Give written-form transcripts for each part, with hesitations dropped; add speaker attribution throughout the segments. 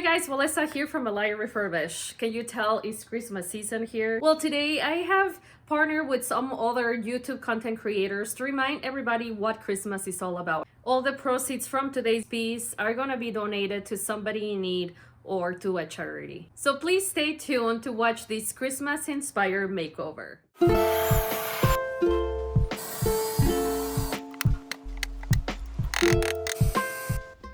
Speaker 1: Hey guys, Melissa here from Malaya Refurbish. Can you tell it's Christmas season here? Well, today I have partnered with some other YouTube content creators to remind everybody what Christmas is all about. All the proceeds from today's piece are gonna be donated to somebody in need or to a charity. So please stay tuned to watch this Christmas-inspired makeover.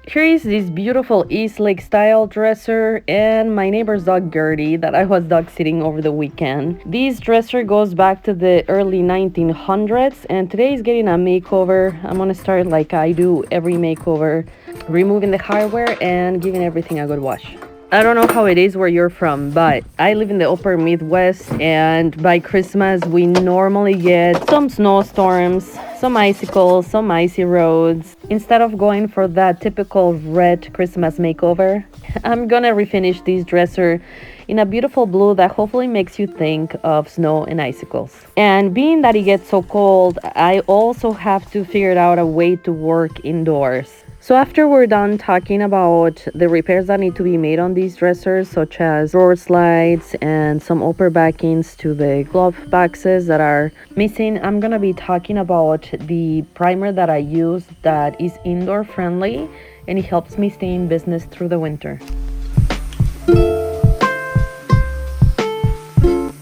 Speaker 1: Here is this beautiful Eastlake style dresser and my neighbor's dog Gertie that I was dog sitting over the weekend. This dresser goes back to the early 1900s and today is getting a makeover. I'm gonna start like I do every makeover, removing the hardware and giving everything a good wash. I don't know how it is where you're from, but I live in the upper Midwest, and by Christmas we normally get some snowstorms, some icicles, some icy roads. Instead of going for that typical red Christmas makeover, I'm gonna refinish this dresser in a beautiful blue that hopefully makes you think of snow and icicles. And being that it gets so cold, I also have to figure out a way to work indoors. So after we're done talking about the repairs that need to be made on these dressers, such as drawer slides and some upper backings to the glove boxes that are missing, I'm gonna be talking about the primer that I use that is indoor friendly and it helps me stay in business through the winter.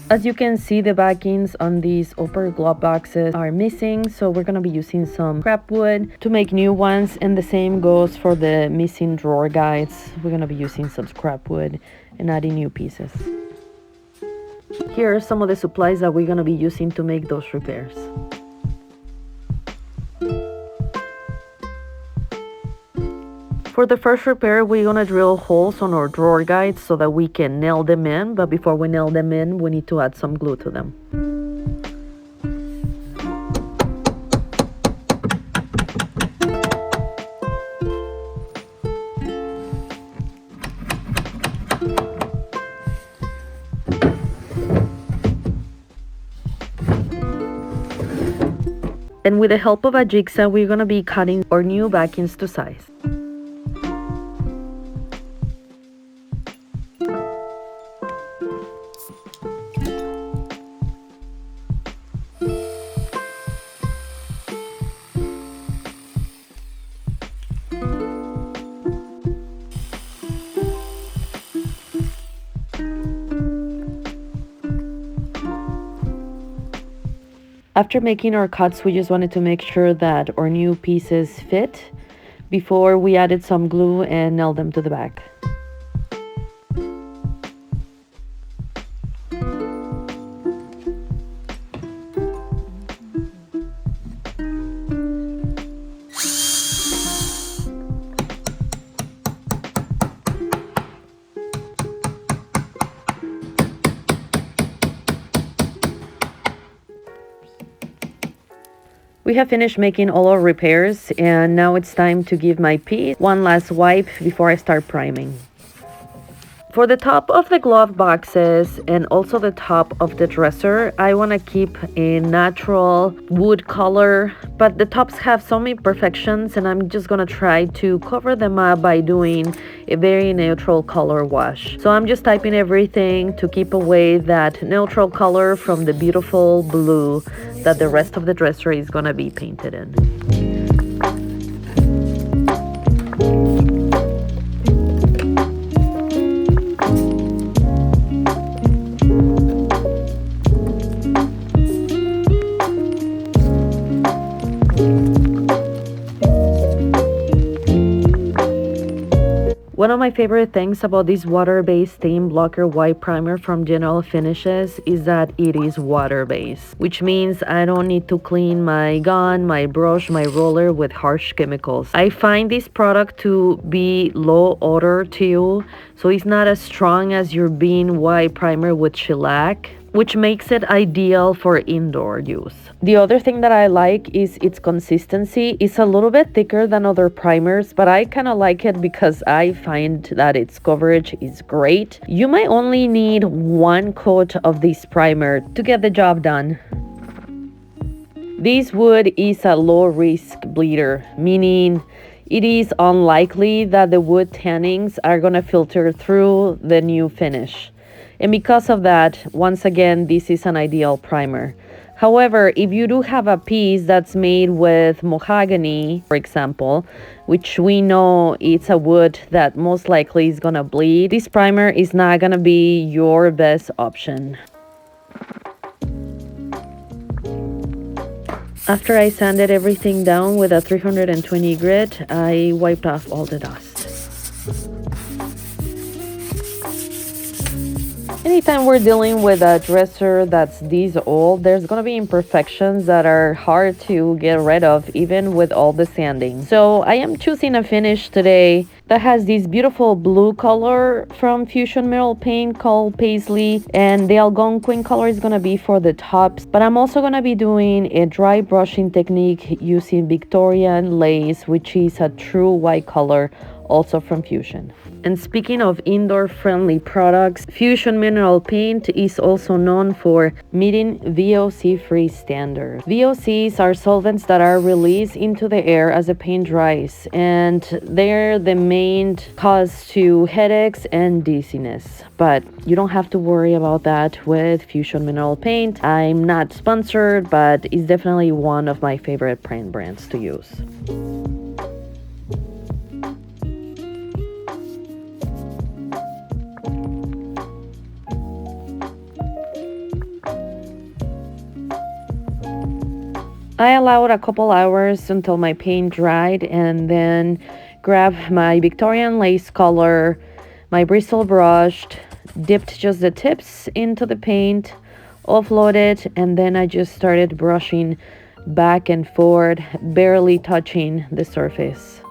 Speaker 1: As you can see, the backings on these upper glove boxes are missing, so we're gonna be using some scrap wood to make new ones, and the same goes for the missing drawer guides. We're gonna be using some scrap wood and adding new pieces. Here are some of the supplies that we're gonna be using to make those repairs. For the first repair, we're gonna drill holes on our drawer guides so that we can nail them in, but before we nail them in, we need to add some glue to them. And with the help of a jigsaw, we're gonna be cutting our new backings to size. After making our cuts, we just wanted to make sure that our new pieces fit before we added some glue and nailed them to the back. We have finished making all our repairs, and now it's time to give my piece one last wipe before I start priming. For the top of the glove boxes and also the top of the dresser, I want to keep a natural wood color, but the tops have some imperfections and I'm just going to try to cover them up by doing a very neutral color wash. So I'm just typing everything to keep away that neutral color from the beautiful blue that the rest of the dresser is going to be painted in. One of my favorite things about this water-based stain blocker white primer from General Finishes is that it is water-based, which means I don't need to clean my gun, my brush, my roller with harsh chemicals. I find this product to be low odor too, so it's not as strong as your Bean white primer with shellac, which makes it ideal for indoor use. The other thing that I like is its consistency. It's a little bit thicker than other primers, but I kind of like it because I find that its coverage is great. You might only need one coat of this primer to get the job done. This wood is a low risk bleeder, meaning it is unlikely that the wood tannings are going to filter through the new finish. And because of that, once again, this is an ideal primer. However, if you do have a piece that's made with mahogany, for example, which we know it's a wood that most likely is gonna bleed, this primer is not gonna be your best option. After I sanded everything down with a 320 grit, I wiped off all the dust. Anytime we're dealing with a dresser that's this old, there's gonna be imperfections that are hard to get rid of even with all the sanding. So I am choosing a finish today that has this beautiful blue color from Fusion Mineral Paint called Paisley, and the Algonquin color is gonna be for the tops. But I'm also gonna be doing a dry brushing technique using Victorian lace, which is a true white color, also from Fusion. And speaking of indoor-friendly products, Fusion Mineral Paint is also known for meeting VOC-free standards. VOCs are solvents that are released into the air as the paint dries, and they're the main cause to headaches and dizziness. But you don't have to worry about that with Fusion Mineral Paint. I'm not sponsored, but it's definitely one of my favorite paint brands to use. I allowed a couple hours until my paint dried and then grabbed my Victorian lace color, my bristle brush, dipped just the tips into the paint, offloaded, and then I just started brushing back and forth, barely touching the surface.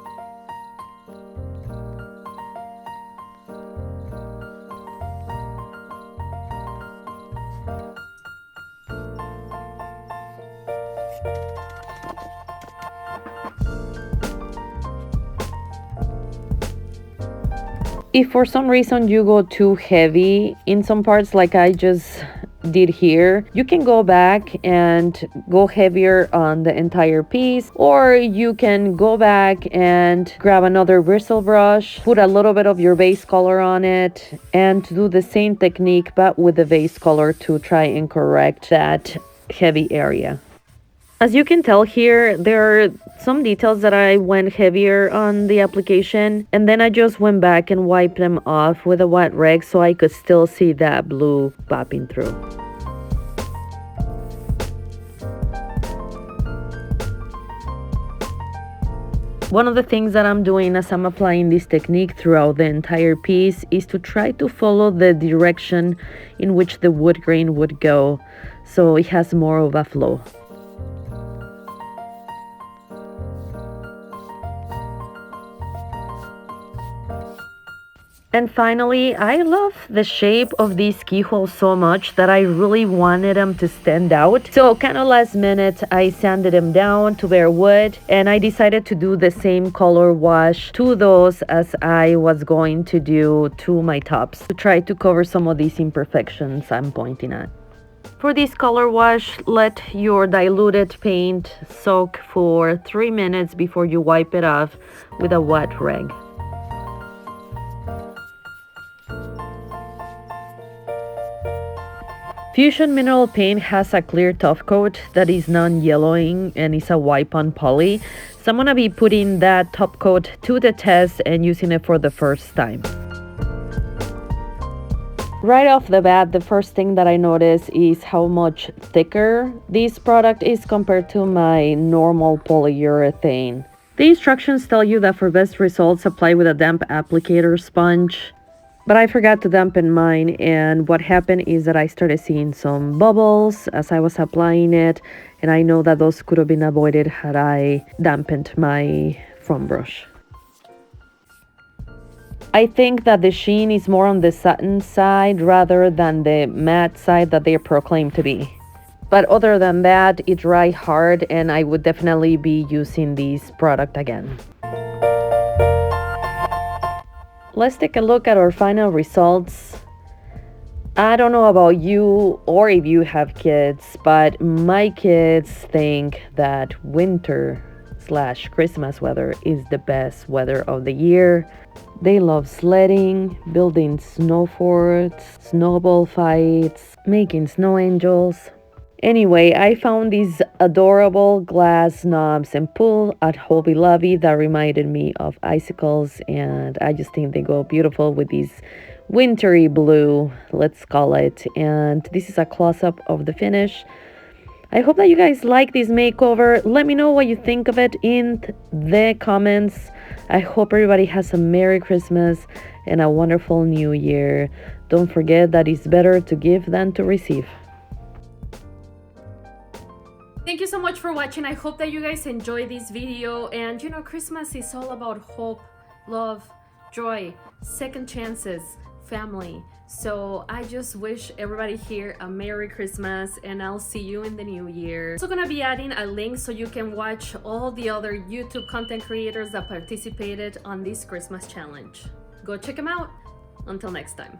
Speaker 1: If for some reason you go too heavy in some parts like I just did here, you can go back and go heavier on the entire piece, or you can go back and grab another bristle brush, put a little bit of your base color on it, and do the same technique but with the base color to try and correct that heavy area. As you can tell here, there are some details that I went heavier on the application, and then I just went back and wiped them off with a wet rag so I could still see that blue popping through. One of the things that I'm doing as I'm applying this technique throughout the entire piece is to try to follow the direction in which the wood grain would go, so it has more of a flow. And finally, I love the shape of these keyholes so much that I really wanted them to stand out. So kind of last minute, I sanded them down to bare wood, and I decided to do the same color wash to those as I was going to do to my tops to try to cover some of these imperfections I'm pointing at. For this color wash, let your diluted paint soak for 3 minutes before you wipe it off with a wet rag. Fusion Mineral Paint has a clear top coat that is non-yellowing and is a wipe-on poly. So I'm going to be putting that top coat to the test and using it for the first time. Right off the bat, the first thing that I notice is how much thicker this product is compared to my normal polyurethane. The instructions tell you that for best results, apply with a damp applicator sponge. But I forgot to dampen mine, and what happened is that I started seeing some bubbles as I was applying it, and I know that those could have been avoided had I dampened my foam brush. I think that the sheen is more on the satin side rather than the matte side that they proclaim to be. But other than that, it dried hard, and I would definitely be using this product again. Let's take a look at our final results. I don't know about you or if you have kids, but my kids think that winter slash Christmas weather is the best weather of the year. They love sledding, building snow forts, snowball fights, making snow angels. Anyway, I found these adorable glass knobs and pull at Hobby Lobby that reminded me of icicles, and I just think they go beautiful with these wintry blue, let's call it. And this is a close-up of the finish. I hope that you guys like this makeover. Let me know what you think of it in the comments. I hope everybody has a Merry Christmas and a wonderful New Year. Don't forget that it's better to give than to receive.
Speaker 2: Thank you so much for watching. I hope that you guys enjoyed this video. And you know, Christmas is all about hope, love, joy, second chances, family. So I just wish everybody here a Merry Christmas, and I'll see you in the new year. I'm also gonna be adding a link so you can watch all the other YouTube content creators that participated on this Christmas challenge. Go check them out. Until next time.